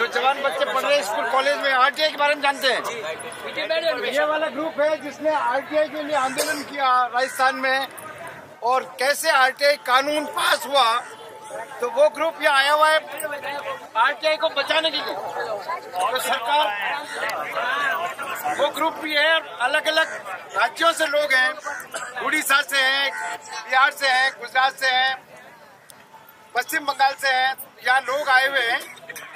नौजवान बच्चे पढ़ रहे हैं स्कूल कॉलेज में, आरटीआई के बारे में जानते हैं? ये वाला ग्रुप है जिसने आरटीआई के लिए आंदोलन किया राजस्थान में, और कैसे आरटीआई कानून पास हुआ, तो वो ग्रुप यहाँ आया हुआ है आरटीआई को बचाने के लिए। और सरकार, वो ग्रुप भी है, अलग अलग राज्यों से लोग हैं, उड़ीसा से हैं, बिहार से हैं, गुजरात से हैं, पश्चिम बंगाल से हैं। यहाँ लोग आए हुए हैं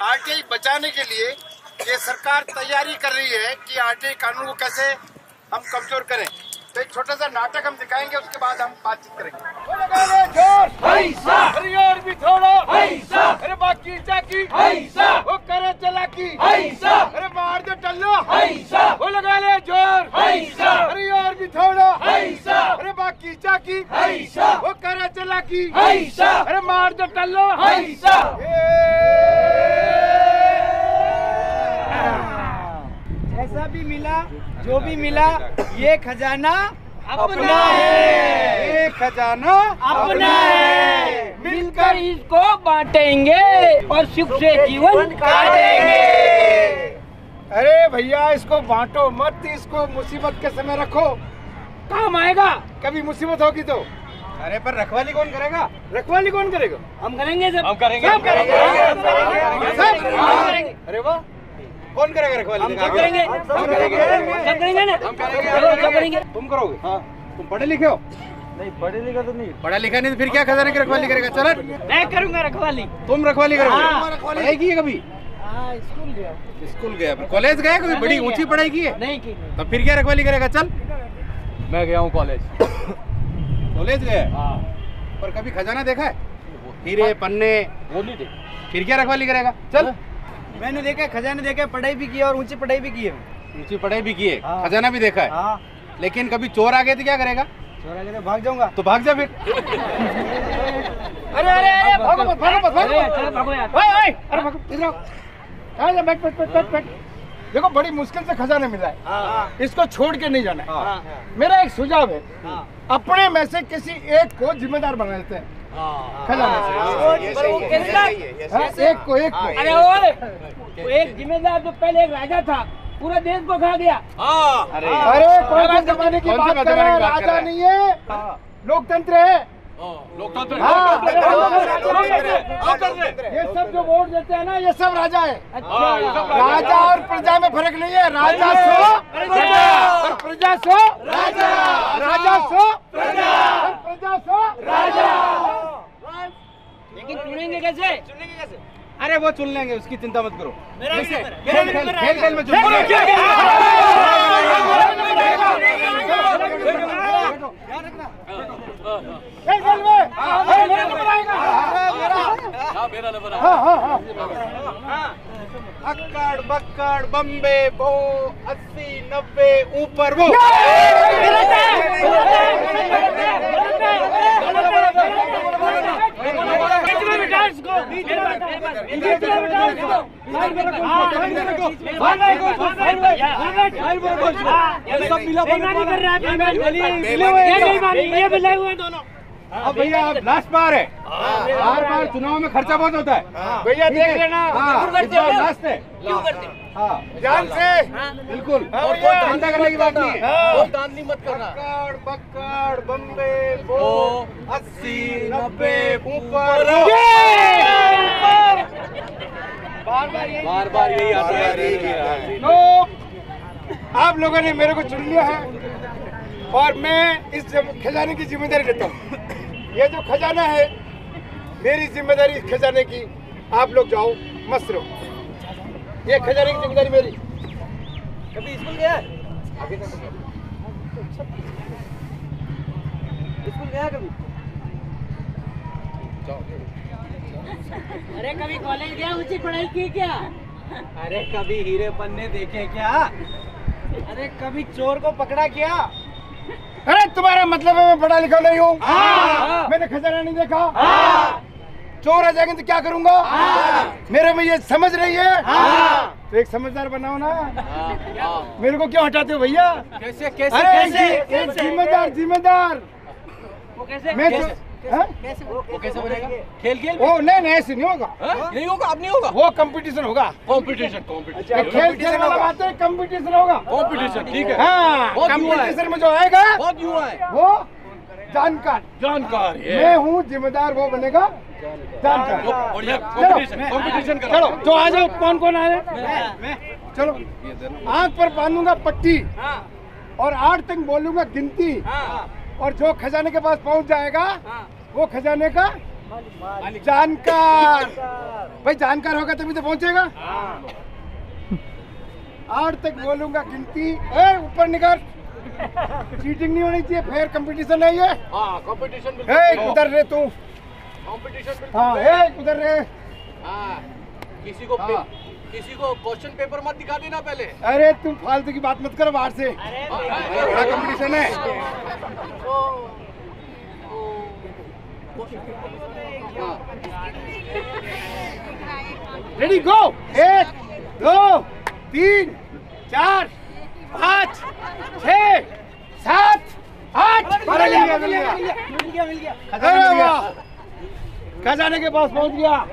आरटीआई बचाने के लिए। ये सरकार तैयारी कर रही है कि आरटीआई कानून को कैसे हम कमजोर करें। तो एक छोटा सा नाटक हम दिखाएंगे, उसके बाद हम बातचीत करेंगे। और भी थोड़ा, अरे बाकी चाकी, वो करे चला की, अरे मार दे टल्लो, वो लगा ले जोर, अरे और भी थोड़ा, अरे बाकी चाकी, वो करे चला की, अरे मार दे टल्लो। जैसा भी मिला, जो भी मिला, ये खजाना अपना है, ये खजाना अपना है। मिलकर इसको बांटेंगे और सुख से जीवन काटेंगे। अरे भैया, इसको बांटो मत, इसको मुसीबत के समय रखो, काम आएगा। कभी मुसीबत होगी तो। अरे पर रखवाली कौन करेगा? रखवाली कौन करेगा? हम करेंगे सब, हम करेंगे, सब करेंगे, अरे वाह, कौन करेगा रखवाली? हम सब करेंगे, सब करेंगे ना, सब करेंगे। तुम करोगे? हाँ। तुम पढ़े लिखे हो? नहीं, पढ़े लिखा तो नहीं। पढ़ा लिखा नहीं तो फिर क्या खजाने की रखवाली करेगा? चलो, मैं करूंगा रखवाली। तुम रखवाली करोगे? हाँ। पढ़ाई की है कभी? स्कूल गया, स्कूल गया, कॉलेज गया, कोई बड़ी ऊंची पढ़ाई की है? नहीं की। तो फिर क्या रखवाली करेगा? चल, मैं गया हूँ कॉलेज। कॉलेज गया पर कभी खजाना देखा है? हीरे पन्ने वो नहीं थे। फिर क्या रखवाली करेगा? चल, मैंने देखा, खजाने देखा, पढ़ाई भी की है और ऊंची पढ़ाई भी की है। ऊंची पढ़ाई भी की है, हाँ। खजाना भी देखा है। हाँ। लेकिन कभी चोर आ गए तो क्या करेगा? चोर आ गए तो भाग जाऊंगा। तो भाग जा फिर। अरे अरे अरे, भागो मत, भागो मत, भागो मत। भागो यार। अरे भागो, इधर आओ। कहाँ जा? बैठ बैठ बैठ बैठ। देखो, बड़ी मुश्किल से खजाना मिला है, इसको छोड़ के नहीं जाना है। मेरा एक सुझाव है, अपने में से किसी एक को जिम्मेदार बना लेते हैं खजाने से। एक को अरे वो एक जिम्मेदार तो पहले एक राजा था, पूरा देश को खा गया। अरे कौन से जमाने की बात कर रहा है? राजा नहीं है, लोकतंत्र है। लोकतंत्र। ये सब जो वोट देते हैं ना, ये सब राजा है। अच्छा, राजा और प्रजा में फर्क नहीं है। राजा सो प्रजा और प्रजा सो राजा, राजा सो प्रजा और प्रजा सो राजा। लेकिन चुनेंगे कैसे? अरे वो चुन लेंगे, उसकी चिंता मत करो। खेल में चुन अक्कड़ बक्कड़ बम्बे बो 80 90 ऊपर वो। अब भैया, आप लास्ट बार है, बार चुनाव में खर्चा बहुत होता है भैया, देख लेना। लास्ट है, क्यों करते? हाँ, ध्यान से, बिल्कुल चिंता करने की बात नहीं है। दांतली मत करना। अक्कड़ बक्कड़ बम्बे बो 80 90 ऊपर। बार बार यही आता है। तो आप लोगों ने मेरे को चुन लिया है और मैं इस खजाने की जिम्मेदारी लेता हूँ। ये जो खजाना है, मेरी जिम्मेदारी इस खजाने की। आप लोग जाओ, मस्त रहो। ये खजाने की जिम्मेदारी मेरी। कभी स्कूल गया? अभी तक स्कूल गया कभी? अरे कभी कॉलेज गया, ऊंची पढ़ाई की क्या? अरे कभी हीरे पन्ने देखे क्या? अरे कभी चोर को पकड़ा क्या? अरे तुम्हारा मतलब है मैं पढ़ा लिखा नहीं हूँ? मैंने खजाना नहीं देखा? चोर आ जाएंगे तो क्या करूँगा? मेरे में ये समझ रही है? तो एक समझदार बनाओ ना। मेरे को क्यों हटाते हो भैया? कैसे कैसे अरे कैसे? एक जिम्मेदार, जिम्मेदार। वो कैसे? मैं वो कैसे बनेगा? खेल खेल वो नहीं ऐसे नहीं होगा, नहीं होगा, अब नहीं होगा। वो कंपटीशन होगा। कंपटीशन खेल खेल वाला बात है, कंपटीशन होगा। कंपटीशन ठीक है। हाँ, बहुत युवा है। कंपटीशन में जो आएगा बहुत युवा है। वो जानकार मैं हूँ, जिम्मेदार वो बनेगा जानकार। बढ़िया कंपटीशन करो। चलो तो आ जाओ, कौन कौन आ रहे? चलो, आंख पर बांधूंगा पट्टी और 8 तक बोलूंगा गिनती, और जो खजाने के पास पहुंच जाएगा वो खजाने का जानकार। भाई जानकार होगा तभी तो पहुंचेगा। 8 तक बोलूंगा गिनती। ऊपर निकाल, चीटिंग नहीं होनी चाहिए, फेयर कंपटीशन है ये। कंपटीशन उधर रे तू। कंपटीशन हाँ उधर रे। किसी को क्वेश्चन पेपर मत दिखा देना पहले। अरे तुम फालतू की बात मत करो बाहर से, बड़ा कंपटीशन है। रेडी गो। 1 2 3 4 5 6 7 8। मिल गया। खजाने के पास पहुंच गया।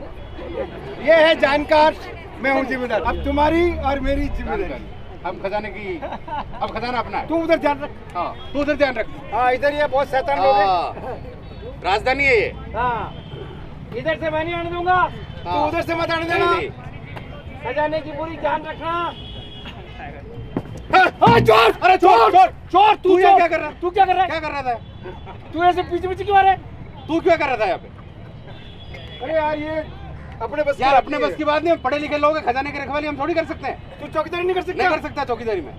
ये है जानकार, मैं हूँ जिम्मेदार। अब तुम्हारी और मेरी जिम्मेदारी। हम खजाने की, अब खजाना अपना है। तू उधर ध्यान रख। हाँ, तू उधर ध्यान रख। हाँ इधर ये बहुत शैतान लोग हैं। राजधानी है ये। हाँ इधर से मैं नहीं आने दूंगा, तू उधर से मत आने देना। खजाने की पूरी ध्यान रखना। चोर! अरे चोर चोर चोर! तू ये क्या कर रहा? तू क्या कर रहा है? क्या कर रहा था? तू ऐसे पीछे पीछे क्यों आ रहा है? तू क्या कर रहा था यहाँ पे? अरे यार ये अपने बस यार अपने बस की बात नहीं, पढ़े लिखे लोग हैं, खजाने की रखवाली हम थोड़ी कर सकते हैं। तू चौकीदारी नहीं कर सकता? नहीं कर सकता चौकीदारी में।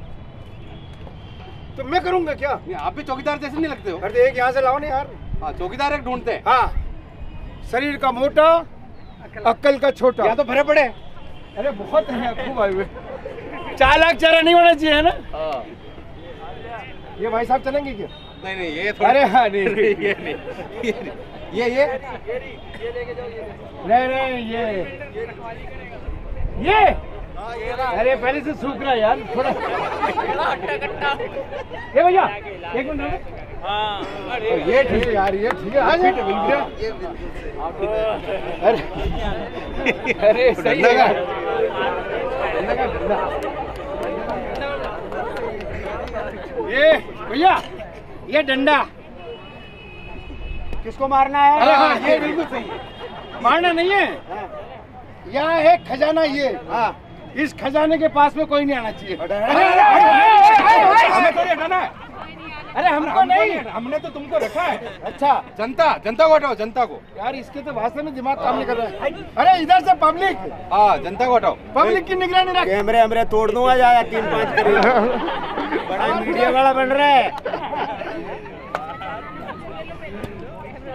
तो मैं करूंगा क्या? आप भी चौकीदार जैसे नहीं लगते हो। अरे एक यहाँ से लाओ ना यार। हाँ, चौकीदार एक ढूंढते हैं। हाँ, शरीर का मोटा, अक्ल का छोटा। यहाँ तो भरे पड़े। अरे बहुत है, खूब आए हुए। चालाक चेहरा नहीं होना चाहिए, है ना? ये भाई साहब चलेंगे क्या? नहीं ये थोड़ा। अरे हाँ नहीं ये नहीं, ये नहीं ये अरे पहले से सूख रहा यार थोड़ा। ये भैया एक मिनट। ये ठीक है यार, ये ठीक है। अरे सही है। ये भैया ये डंडा किसको मारना है? अरे हाँ ये बिल्कुल सही है। मारना नहीं है, यहाँ है खजाना। ये इस खजाने के पास में कोई नहीं आना चाहिए। हमें थोड़ी हटाना है। अरे हमको नहीं, हमने तो तुमको रखा है। अच्छा जनता को हटाओ, जनता को। यार इसके तो भाषण में दिमाग काम नहीं कर रहा है। अरे इधर से पब्लिक। हाँ जनता को हटाओ। पब्लिक की निगरानी रख। कैमरे तोड़ दूंगा जाया 3-5 बड़ा मीडिया वाला बन रहा है।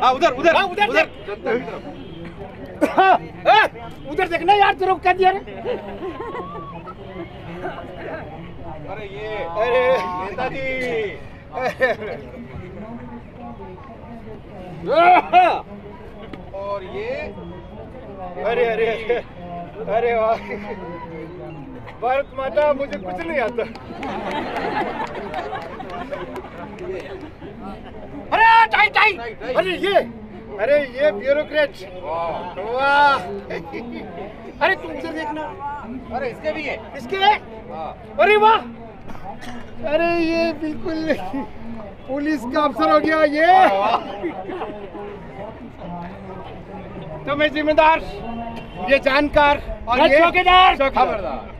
हाँ उधर उधर देखना यार, तो रोक कर दिया। अरे ये अरे नेताजी। और ये अरे वाह, भारत माता, मुझे कुछ नहीं आता। टाई अरे ये ब्यूरोक्रेट। वाह अरे तुम उधर देखना। अरे इसके भी है। इसके है? अरे वाह, अरे ये बिल्कुल पुलिस का अफसर हो गया ये। तो मैं जिम्मेदार, ये जानकार और ये चौकीदार। खबरदार।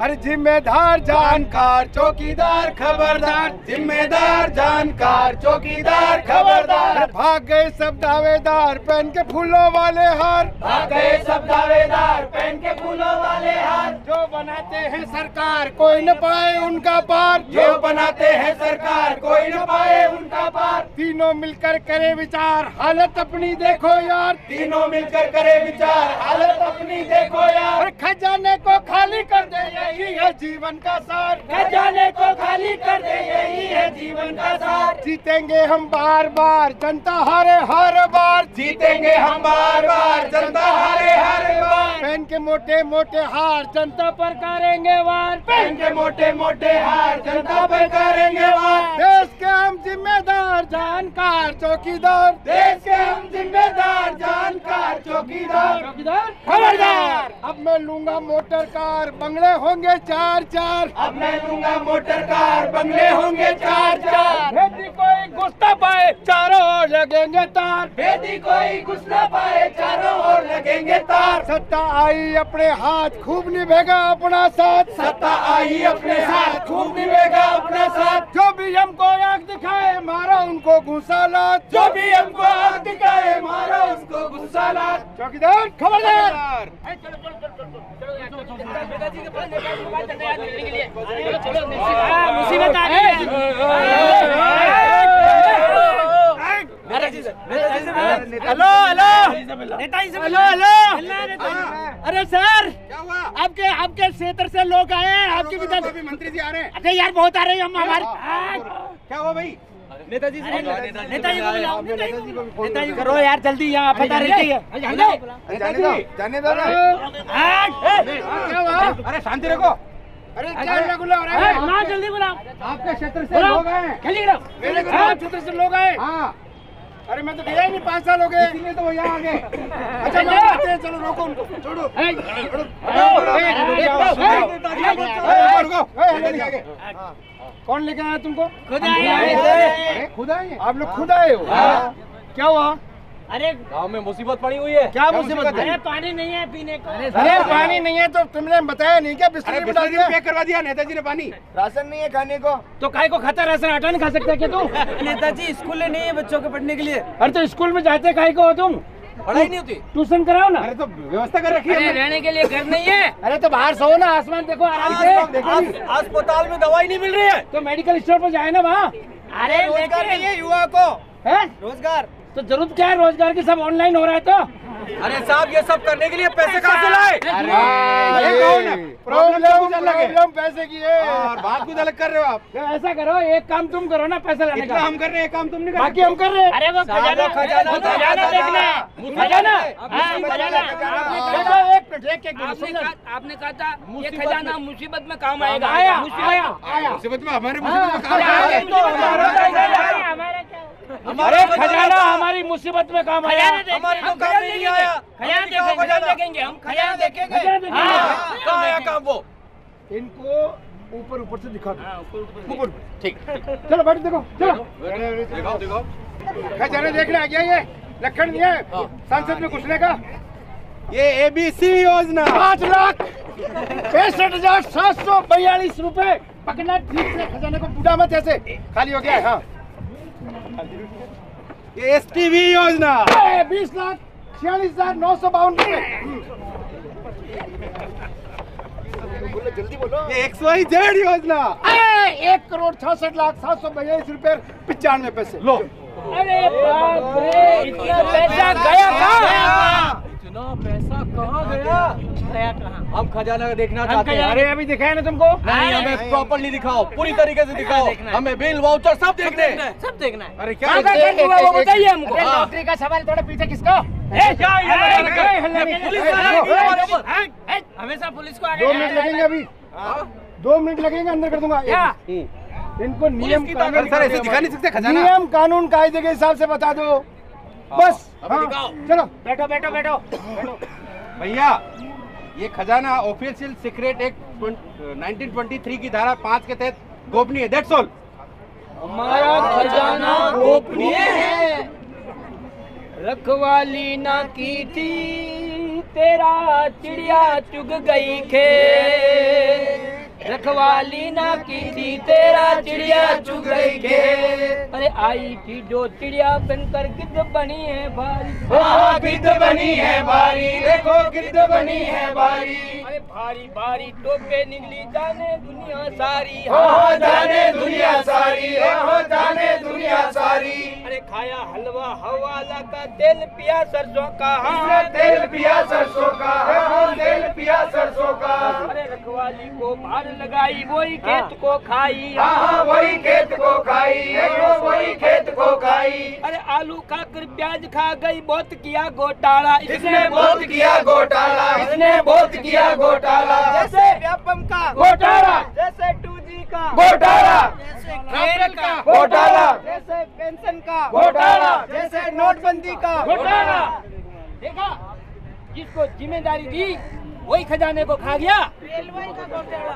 अरे जिम्मेदार जानकार चौकीदार खबरदार, जिम्मेदार जानकार चौकीदार खबरदार। भाग गए सब दावेदार पहन के फूलों वाले हार, भाग गए सब दावेदार पहन के फूलों वाले हार। जो बनाते हैं सरकार कोई न पाए उनका पार, जो बनाते हैं सरकार कोई न पाए उनका पार। तीनों मिलकर करे विचार, हालत अपनी देखो यार, तीनों मिलकर करे विचार, हालत अपनी देखो यार। खजाने को खाली कर दे, यही है जीवन का सार, खजाने को खाली कर दे, यही है जीवन का सार। जीतेंगे हम बार बार, जन जनता हारे हर बार, जीतेंगे हम बार बार, जनता हारे हर बार। पहन के मोटे मोटे हार, जनता पर करेंगे वार, पहन के मोटे मोटे हार, जनता पर करेंगे वार। देश के हम जिम्मेदार, जानकार चौकीदार, देश के हम जिम्मेदार, जानकार चौकीदार। चौकीदार खबरदार। अब मैं लूंगा मोटर कार, बंगले होंगे चार चार। अब मैं लूंगा मोटर कार, बंगले होंगे चार चार। यदि कोई घुस न पाए, चारों ओर लगेंगे तार। यदि कोई घुस न पाए, चारों ओर लगेंगे तार। सत्ता आई अपने हाथ, खूब निभेगा अपना साथ। सत्ता आई अपने हाथ, खूब निभेगा अपना साथ। जो भी हमको आंख दिखाए, मारा उनको घुसा लात। जो भी हमको आग दिखाए, मारो उसको गुस्सा लात। चौकीदार खबरदार। मुसीबत आ रही है। हेलो हेलो नेताजी से हेलो हेलो। अरे सर, क्या हुआ? आपके क्षेत्र से लोग आए हैं, आपके विधान। अभी मंत्री जी आ रहे हैं। अरे यार बहुत आ रहे हैं हम हमारे। क्या हुआ भाई? नेताजी को बुलाओ, नेताजी करो यार जल्दी, यहाँ पता रहती है। जाने दो ना। क्या हुआ? अरे शांति रखो। अरे क्या बुलाओ रहे? बुलाओ जल्दी बुलाओ। आपके क्षेत्र से लोग आए हैं। जल्दी करो। मेरे क्षेत्र से लोग आए। हाँ, अरे मैं तो गया ही नहीं, 5 साल हो गए। इसीलिए तो वो यहाँ आ गए। अच्छा मैं आते हैं, चलो रोको उनको, छोड़ो। रुको। कौन लेके आया तुमको? खुद आए हैं। अरे खुद आए हैं। आप लोग खुद आए हो? क्या हुआ? अरे गांव में मुसीबत पड़ी हुई है। क्या मुसीबत है? अरे पानी नहीं है पीने को। अरे पानी नहीं है तो तुमने बताया नहीं क्या? अरे बिस्तर बिस्तर दिया? पैक करवा दिया नेताजी ने पानी। राशन नहीं है खाने को तो काय को खाता राशन आटा नहीं खा सकता क्या तू? नेताजी स्कूल नहीं है बच्चों के पढ़ने के लिए। अरे तो स्कूल में जाते काय को हो तुम? पढ़ाई नहीं होती। ट्यूशन कराओ ना। अरे तो व्यवस्था कर रखी है। रहने के लिए घर नहीं है। अरे तो बाहर सो ना, आसमान देखो आराम से। अस्पताल में दवाई नहीं मिल रही है। तो मेडिकल स्टोर पर जाए ना वहाँ। अरे रोजगार नहीं है युवा को। है रोजगार तो जरूरत क्या है रोजगार की? सब ऑनलाइन हो रहा है तो। अरे साहब, ये सब करने के लिए पैसे कहाँ से लाए? ये कौन है? प्रॉब्लम पैसे की है। और बात कुछ अलग कर रहे हो आप। तो ऐसा करो, एक काम तुम करो ना पैसा लाने इतना का। हम कर रहे हैं, काम तुम नहीं कर बाकी हम कर रहे हैं। अरे वो खजाना खजाना देखना है। खजाना आपने कहा था ये खजाना मुसीबत में काम आएगा। आया मुसीबत में हमारे मुसीबत में काम अरे खजाना हमारी मुसीबत में काम आया। हमारे तो काम में नहीं आया। खजाना देखेंगे हम, खजाना देखेंगे। कहाँ आया काम वो? इनको ऊपर ऊपर से दिखा दो। ऊपर ठीक। चलो बैठ देखो, चलो दिखाओ। खजाना देखने आ गया ये लखन दिया है संसद में घुसने का। ये ABC योजना 5,65,742 रुपए। पकड़ना ठीक से खजाने को, बूढ़ा मत ऐसे। खाली हो गया है। हाँ, ये STV योजना 20,46,952 रुपए। बोलो जल्दी बोलो। ये XYZ योजना 1,66,742 रुपए 95 पैसे। लो अरे बाप रे, इतना पैसा गया कहाँ? इतना पैसा कहाँ गया कहाँ? हम खजाना देखना चाहते हैं। अरे अभी दिखाया ना तुमको। नहीं, हमें प्रॉपरली दिखाओ, पूरी तरीके से दिखाओ। हमें बिल वाउचर सब देखने हैं। सब देखना है। अरे क्या वो बताइए हमको। नौकरी का सवाल थोड़ा पीछे किसका? हमेशा पुलिस को आगे 2 मिनट लगेंगे अभी। 2 मिनट लगेंगे, अंदर कर दूंगा। इनको नियम कानून, सर ऐसे दिखा नहीं सकते खजाना। नियम कानून कायदे के हिसाब से बता दो बस। हाँ, चलो बैठो बैठो बैठो। भैया, ये खजाना ऑफिशियल सीक्रेट एक्ट 1923 की धारा 5 के तहत गोपनीय है। That's all. हमारा खजाना गोपनीय है, रखवाली ना की थी, तेरा चिड़िया चुग गई खेत। रखवाली ना की थी, तेरा चिड़िया चुग गई खेत। अरे आई थी जो चिड़िया बनकर गिद्ध बनी है भारी। गिद्ध बनी है भारी, देखो गिद्ध बनी है भारी। अरे भारी भारी टोपे निकली, जाने दुनिया सारी। जाने दुनिया सारी, जाने दुनिया सारी। अरे खाया हलवा हवाला का, तेल पिया सरसों का, इसने तेल पिया सरसों का, तेल पिया सरसों का। अरे रखवाली को भार लगाई, वही खेत को खाई, हाँ वही खेत को खाई, वही खेत को खाई। अरे आलू खाकर प्याज खा गई, बहुत किया घोटाला, इसने बहुत किया घोटाला, इसने बहुत किया घोटाला। जैसे व्यापम का घोटाला, जैसे 2G का घोटाला, जैसे खेल का घोटाला, जैसे पेंशन का घोटाला, जैसे नोटबंदी का घोटाला। देखा, जिसको जिम्मेदारी दी वही खजाने को खा गया। रेलवे का घोटाला,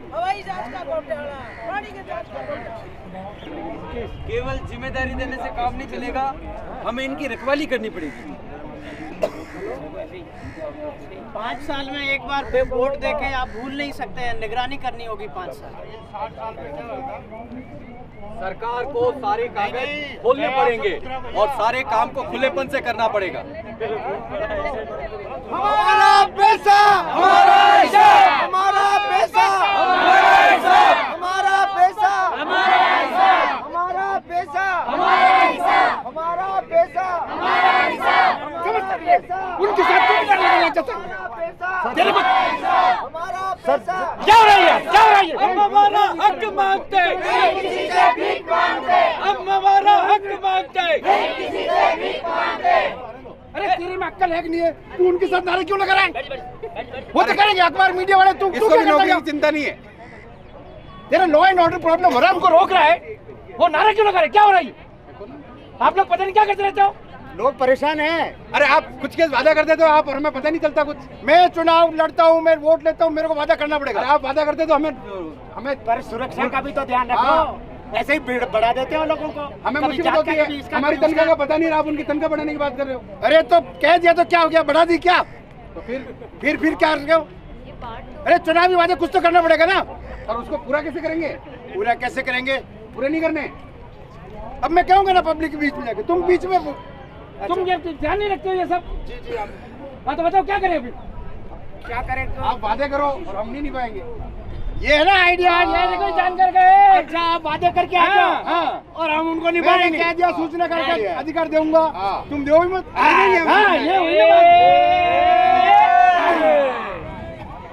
हवाई जहाज का घोटाला, पानी के जहाज का घोटाला। केवल जिम्मेदारी देने से काम नहीं चलेगा, हमें इनकी रखवाली करनी पड़ेगी। 5 साल में एक बार वोट देके आप भूल नहीं सकते हैं, निगरानी करनी होगी 5 साल। सरकार को सारे कागज खोलने पड़ेंगे और सारे काम को खुलेपन से करना पड़ेगा। हमारा पैसा हमारा हिसाब, हमारा पैसा हमारा हिसाब, हमारा पैसा हमारा हिसाब, हमारा पैसा हमारा हिसाब, हमारा पैसा हमारा हिसाब। उनके साथ क्या करना चाहते हैं? तेरे को हमारा पैसा क्या हो रही है, क्या हो रही है? हम हमारा हक मांगते, किसी से भीख मांगते, हम हमारा हक मांगते। किसी से भीख मांगते। अरे तेरी में अक्ल है कि नहीं है? तू उनके साथ नारे क्यों लगा रहा है? वो तो करेंगे अखबार मीडिया वाले। तू इसको भी नौकरी की चिंता नहीं है। तेरा लॉ एंड ऑर्डर प्रॉब्लम हो रहा है, हमको रोक रहा है, वो नारे क्यों लगा रहे? क्या हो रहा है? आप लोग पता नहीं क्या करते रहते हो? लोग परेशान हैं। अरे आप कुछ के वादा कर देते हो आप, और हमें पता नहीं चलता कुछ। मैं चुनाव लड़ता हूँ, मैं वोट लेता हूँ, मेरे को वादा करना पड़ेगा। अरे आप वादा करते तो हमें पर सुरक्षा का भी तो ध्यान रखो, ऐसे ही भीड़ बढ़ा देते हो लोगों को। हमें कभी मुश्किल जात होती का, है, कभी इसका, हमारी कभी तनख्वाह का उसका। पता नहीं, आप उनकी तनख्वाह बढ़ाने की बात कर रहे हो। अरे तो कह दिया तो क्या हो गया, बढ़ा दी क्या? तो फिर क्या कर रहे हो? अरे चुनावी वादे कुछ तो करना पड़ेगा ना। और उसको पूरा कैसे करेंगे? पूरा कैसे करेंगे? पूरे नहीं करने। अब मैं कहूँगा ना पब्लिक के बीच में जाके, तुम बीच में तुम ये ध्यान नहीं रखते हो ये सब? जी आप हाँ तो बताओ क्या करें अभी? क्या करें तो? आप वादे करो और हम नहीं निभाएंगे। ये है ना आइडिया। ये देखो जानकर गए। अच्छा आप वादे करके आ जाओ, हाँ, और हम उनको मैंने निभाएंगे। कह दिया सूचना का अधिकार दूंगा, तुम दो ही मत। हाँ, ये हुई ना बात।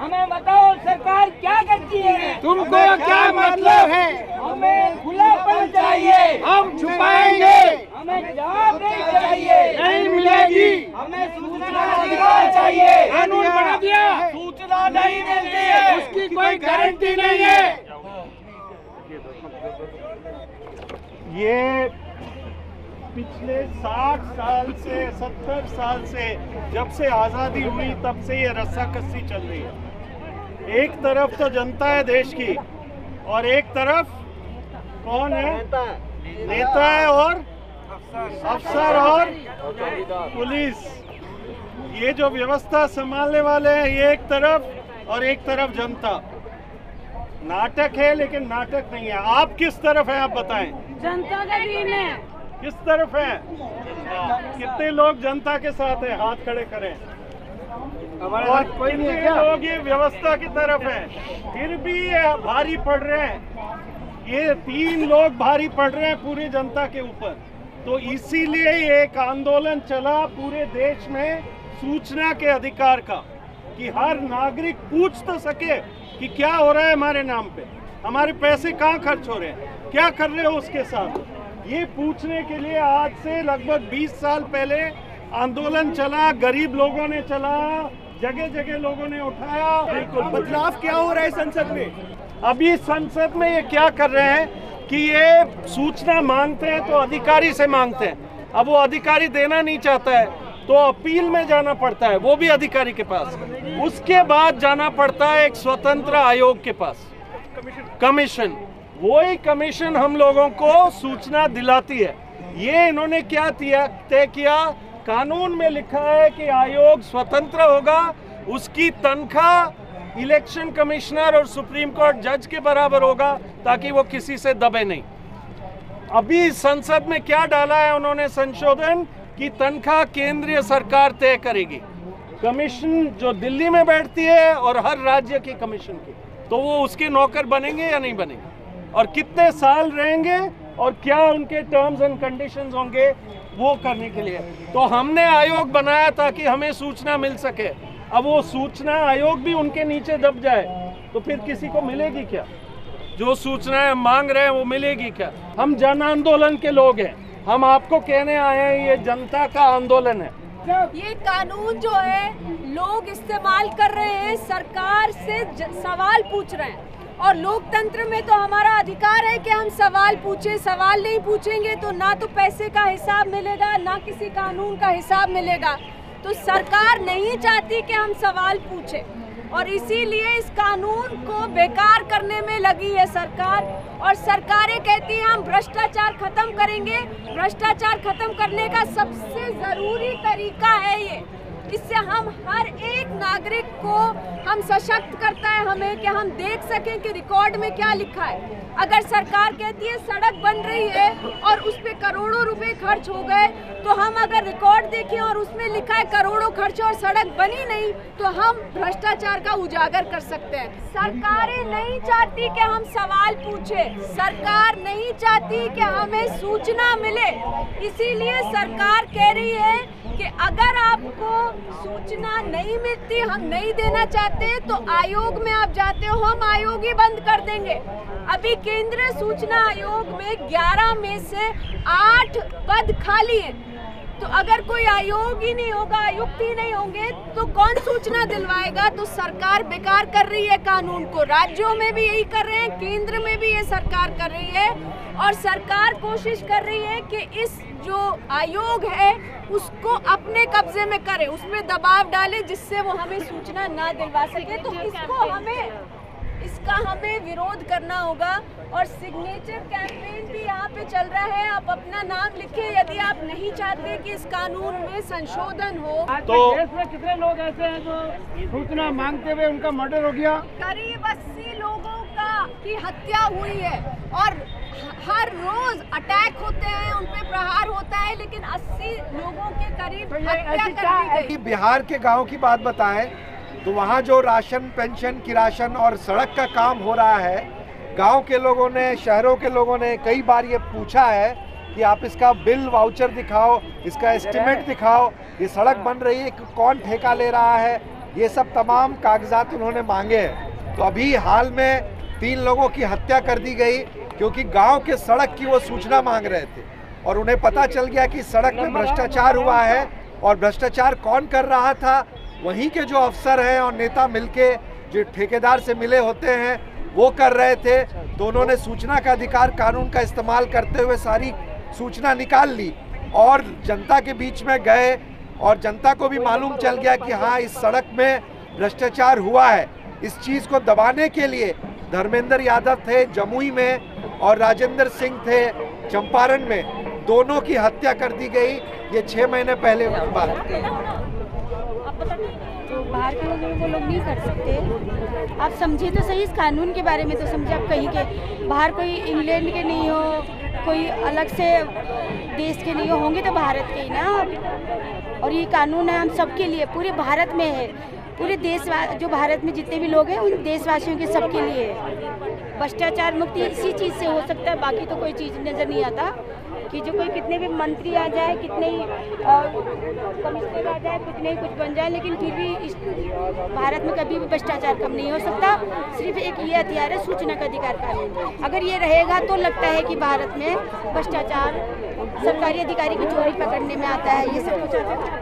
हमें बताओ सरकार क्या करती है? तुमको क्या मतलब है? हमें खुलापन चाहिए, हम छुपाएंगे, हमें जवाब नहीं चाहिए, नहीं मिलेगी। हमें सूचना अधिकार चाहिए। कानून बना दिया, सूचना नहीं मिलती है, उसकी कोई गारंटी नहीं है। ये पिछले 60 साल से 70 साल से जब से आज़ादी हुई तब से ये रस्साकस्सी चल रही है। एक तरफ तो जनता है देश की, और एक तरफ कौन है? नेता है, और अफसर और पुलिस। ये जो व्यवस्था संभालने वाले हैं, ये एक तरफ, और एक तरफ जनता। नाटक है, लेकिन नाटक नहीं है। आप किस तरफ हैं, आप बताएं। जनता का टीम है। किस तरफ है? कितने लोग जनता के साथ हैं? हाथ खड़े करें। और कोई नहीं है कितने क्या? लोग ये व्यवस्था की तरफ हैं? फिर भी ये भारी पड़ रहे हैं। ये 3 लोग भारी पड़ रहे हैं पूरी जनता के ऊपर। तो इसीलिए ये एक आंदोलन चला पूरे देश में सूचना के अधिकार का, कि हर नागरिक पूछ तो सके कि क्या हो रहा है हमारे नाम पे, हमारे पैसे कहाँ खर्च हो रहे हैं, क्या कर रहे हो उसके साथ। ये पूछने के लिए आज से लगभग 20 साल पहले आंदोलन चला, गरीब लोगों ने चला, जगह जगह लोगों ने उठाया। बिल्कुल बदलाव क्या हो रहा है संसद में? अभी संसद में ये क्या कर रहे हैं कि ये सूचना मांगते हैं तो अधिकारी से मांगते हैं। अब वो अधिकारी देना नहीं चाहता है तो अपील में जाना पड़ता है, वो भी अधिकारी के पास। उसके बाद जाना पड़ता है एक स्वतंत्र आयोग के पास, कमीशन। वही कमीशन हम लोगों को सूचना दिलाती है। ये इन्होंने क्या तय किया? कानून में लिखा है कि आयोग स्वतंत्र होगा, उसकी तनख्वाह इलेक्शन कमिश्नर और सुप्रीम कोर्ट जज के बराबर होगा, ताकि वो किसी से दबे नहीं। अभी संसद में क्या डाला है उन्होंने संशोधन, की तनख्वाह केंद्रीय सरकार तय करेगी। कमीशन जो दिल्ली में बैठती है और हर राज्य की कमीशन की, तो वो उसके नौकर बनेंगे या नहीं बनेंगे, और कितने साल रहेंगे और क्या उनके टर्म्स एंड कंडीशंस होंगे वो करने के लिए। तो हमने आयोग बनाया ताकि हमें सूचना मिल सके। अब वो सूचना आयोग भी उनके नीचे दब जाए तो फिर किसी को मिलेगी क्या? जो सूचनाएं मांग रहे हैं वो मिलेगी क्या? हम जन आंदोलन के लोग हैं, हम आपको कहने आए हैं ये जनता का आंदोलन है। ये कानून जो है लोग इस्तेमाल कर रहे हैं, सरकार से सवाल पूछ रहे हैं, और लोकतंत्र में तो हमारा अधिकार है कि हम सवाल पूछें। सवाल नहीं पूछेंगे तो ना तो पैसे का हिसाब मिलेगा, ना किसी कानून का हिसाब मिलेगा। तो सरकार नहीं चाहती कि हम सवाल पूछें, और इसीलिए इस कानून को बेकार करने में लगी है सरकार। और सरकारें कहती हैं हम भ्रष्टाचार खत्म करेंगे। भ्रष्टाचार खत्म करने का सबसे ज़रूरी तरीका है ये, इससे हम हर एक नागरिक को हम सशक्त करता है हमें कि हम देख सकें कि रिकॉर्ड में क्या लिखा है। अगर सरकार कहती है सड़क बन रही है और उस पे करोड़ों रुपए खर्च हो गए, तो हम अगर रिकॉर्ड देखें और उसमें लिखा है करोड़ों खर्च और सड़क बनी नहीं, तो हम भ्रष्टाचार का उजागर कर सकते हैं। सरकारें नहीं चाहती कि हम सवाल पूछें, सरकार नहीं चाहती कि हमें सूचना मिले। इसीलिए सरकार कह रही है कि अगर आपको सूचना नहीं मिलती, हम नहीं देना चाहते, तो आयोग में आप जाते हो, हम आयोग ही बंद कर देंगे। अभी केंद्रीय सूचना आयोग में 11 में से 8 पद खाली हैं। तो अगर कोई आयोग ही नहीं होगा, आयुक्त ही नहीं होंगे, तो कौन सूचना दिलवाएगा? तो सरकार बेकार कर रही है कानून को। राज्यों में भी यही कर रहे हैं, केंद्र में भी ये सरकार कर रही है, और सरकार कोशिश कर रही है कि इस जो आयोग है उसको अपने कब्जे में करे, उसमें दबाव डाले जिससे वो हमें सूचना ना दिलवा सके। तो इसका हमें विरोध करना होगा। और सिग्नेचर कैंपेन भी यहाँ पे चल रहा है, आप अपना नाम लिखें यदि आप नहीं चाहते कि इस कानून में संशोधन हो। तो देश में कितने लोग ऐसे हैं जो सूचना मांगते हुए उनका मर्डर हो गया? करीब 80 लोगों की हत्या हुई है, और हर रोज अटैक होते हैं, उन पे प्रहार होता है, लेकिन 80 लोगों के करीब हत्या कर दी गई। बिहार के गांव की बात बताएं तो वहाँ जो राशन, पेंशन, किरासन और सड़क का काम हो रहा है, गांव के लोगों ने, शहरों के लोगों ने कई बार ये पूछा है कि आप इसका बिल, वाउचर दिखाओ, इसका एस्टिमेट दिखाओ, ये सड़क बन रही है, कौन ठेका ले रहा है, ये सब तमाम कागजात उन्होंने मांगे हैं। तो अभी हाल में 3 लोगों की हत्या कर दी गई क्योंकि गांव के सड़क की वो सूचना मांग रहे थे, और उन्हें पता चल गया कि सड़क में भ्रष्टाचार हुआ है। और भ्रष्टाचार कौन कर रहा था? वहीं के जो अफसर हैं और नेता मिलके जो ठेकेदार से मिले होते हैं वो कर रहे थे। तो उन्होंने सूचना का अधिकार कानून का इस्तेमाल करते हुए सारी सूचना निकाल ली और जनता के बीच में गए, और जनता को भी मालूम चल गया कि हाँ, इस सड़क में भ्रष्टाचार हुआ है। इस चीज़ को दबाने के लिए धर्मेंद्र यादव थे जमुई में और राजेंद्र सिंह थे चंपारण में, दोनों की हत्या कर दी गई। ये 6 महीने पहले की बात है। तो बाहर के लोगों को लोग नहीं कर सकते। आप समझिए तो सही, इस कानून के बारे में तो समझिए। आप कहीं के बाहर, कोई इंग्लैंड के नहीं हो, कोई अलग से देश के नहीं होंगे तो भारत के ही ना। और ये कानून है हम सबके लिए, पूरे भारत में है, पूरे देश, जो भारत में जितने भी लोग हैं उन देशवासियों के सबके लिए है। भ्रष्टाचार मुक्ति इसी चीज़ से हो सकता है, बाकी तो कोई चीज़ नज़र नहीं आता कि जो कोई कितने भी मंत्री आ जाए, कितने ही कमिश्नर आ जाए, कितने ही कुछ बन जाए, लेकिन फिर भी इस भारत में कभी भी भ्रष्टाचार कम नहीं हो सकता। सिर्फ एक ये हथियार है सूचना का अधिकार कानून। अगर ये रहेगा तो लगता है कि भारत में भ्रष्टाचार, सरकारी अधिकारी की चोरी पकड़ने में आता है, ये सब कुछ आता है।